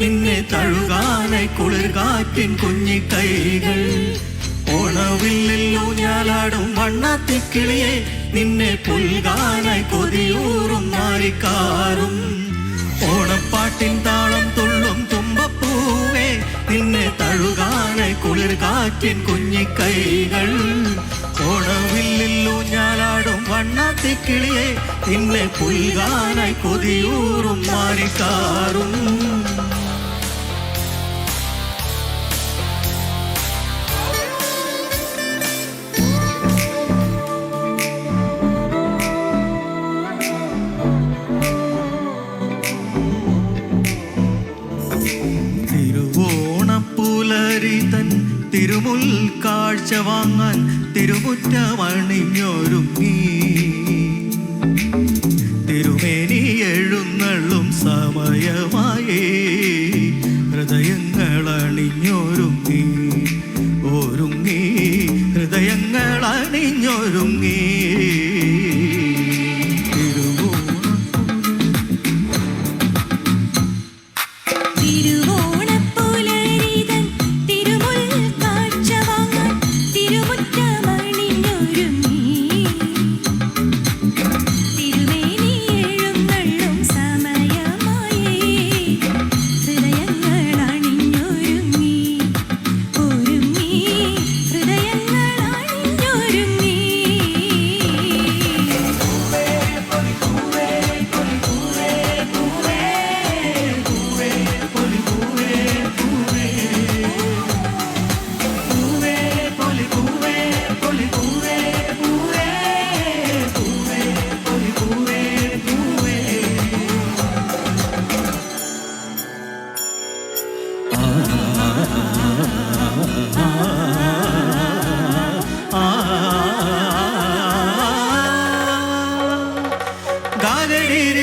നിന്നെ തഴുകാനായി കുളിർകാറ്റിൻ കുഞ്ഞിക്കൈകൾ. ഓണവില്ലിൽ ഊഞ്ഞാലാടും വണ്ണാത്തിക്കിളിയെ നിന്നെ പുൽകാനായി കൊതിയൂറും മാരിക്കാറും. ഓണപ്പാട്ടിൻ താളം തുള്ളും തുമ്പപ്പൂവേ നിന്നെ തഴുകാനായി കുളിർകാറ്റിൻ കുഞ്ഞിക്കൈകൾ. ഓണവില്ലിൽ ഊഞ്ഞാലാടും വണ്ണാത്തിക്കിളിയെ നിന്നെ പുൽകാനായി കൊതിയൂറും മാരിക്കാറും. തിരുവോണപ്പുലരിതൻ തിരുമുൽ കാഴ്ച വാങ്ങാൻ തിരുമുറ്റമണിഞ്ഞൊരുങ്ങി. തിരുമേനി എഴുന്നള്ളും സമയമായി ഹൃദയങ്ങളണിഞ്ഞൊരുങ്ങി. ഒരുങ്ങി ഹൃദയങ്ങളണിഞ്ഞൊരുങ്ങി.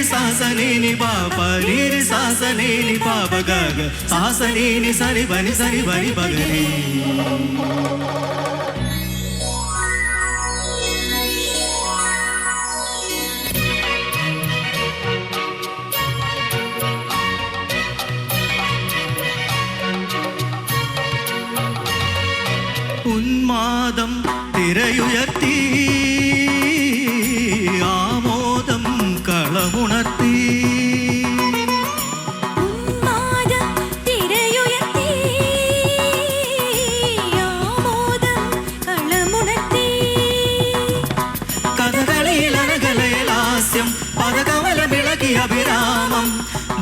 సాసనేని బాప నీరి సాసనేని పాప గగ సాసనేని సరి బని బగని. ഉന്മാദം തിരയുയർത്തി ആമോദം കളമുണർത്തി. കഥകളിയിലനകലയലാസ്യം പദകമലമിളകിയ അഭിരാമം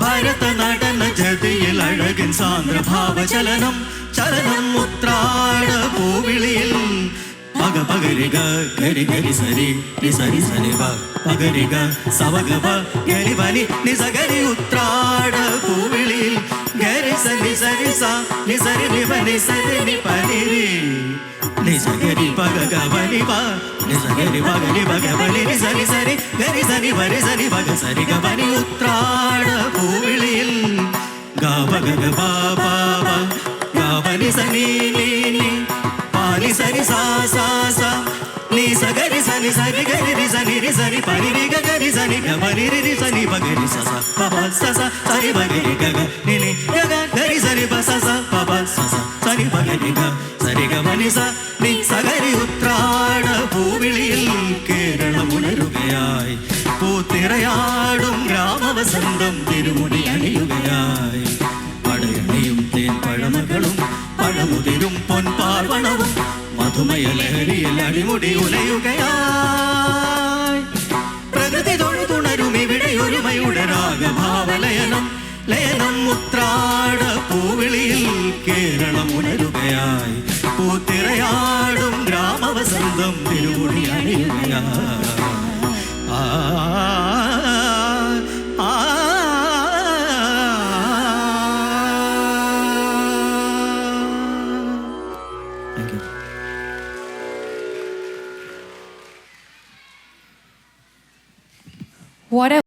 ഭരത നടന ജതിയിൽ അഴകിൻ സാന്ദ്രഭാവചലനം. ചലനം ഉത്രാട പൂവിളിയിൽ പഗ പകരിക ഗരി ഗരി സരി നി സരി സരി വ പകരിക സവഗവ ഗരി വനി നി സഗരി. ഉത്രാട പൂവിളിയിൽ ഗരി സരി സരി സ നി സരി നി വനി സരി നി പനിരി നി സഗരി പഗ ഗവനി വ നി സഗരി പഗനി പഗ വനി നി സരി സരി ഗരി സനി വരി സനി പഗ സരി ഗവനി. ഉത്രാട പൂവിളിയിൽ ഗവ ഗഗ ബ ബ ബ ഗവനി സനി നി നി പാനി സരി സാ സാ സാ നി സഗരി സനി സരി ഗരി രി സനി രി സനി പനി രി ഗരി സനി ഗവനി രി സനി പഗരി സ സ പ പ സ സ സരി പഗരി ഗഗ നി നി ഗഗ ഗരി സരി പ സ സ പ പ സ സ സരി പഗരി ഗ സരി ഗവനി സ നി സഗരി. ഉത്രാട പൂവിളിയിൽ കേരളം ഉണരുകയായി പൂത്തിറയാടും ഗ്രാമവസന്തം തിരുമുടി അണിയുകയായി. പടയണിയും തേൻ പഴമകളും പഴമുതിരും പൊൻപാർവണവും മധുമയ ലഹരിയിൽ അടിമുടി ഉലയുകയായി. പ്രകൃതി തൊഴുതുണരും ഇവിടെ ഒരുമയുടെ രാഗഭാവലയനം ലയനം. ഉത്രാട പൂവിളിയിൽ കേരളം ഉണരുകയായി പൂത്തിറയാടും ഗ്രാമവസന്തം തിരുമുടി അണിയുകയായി. ആ What a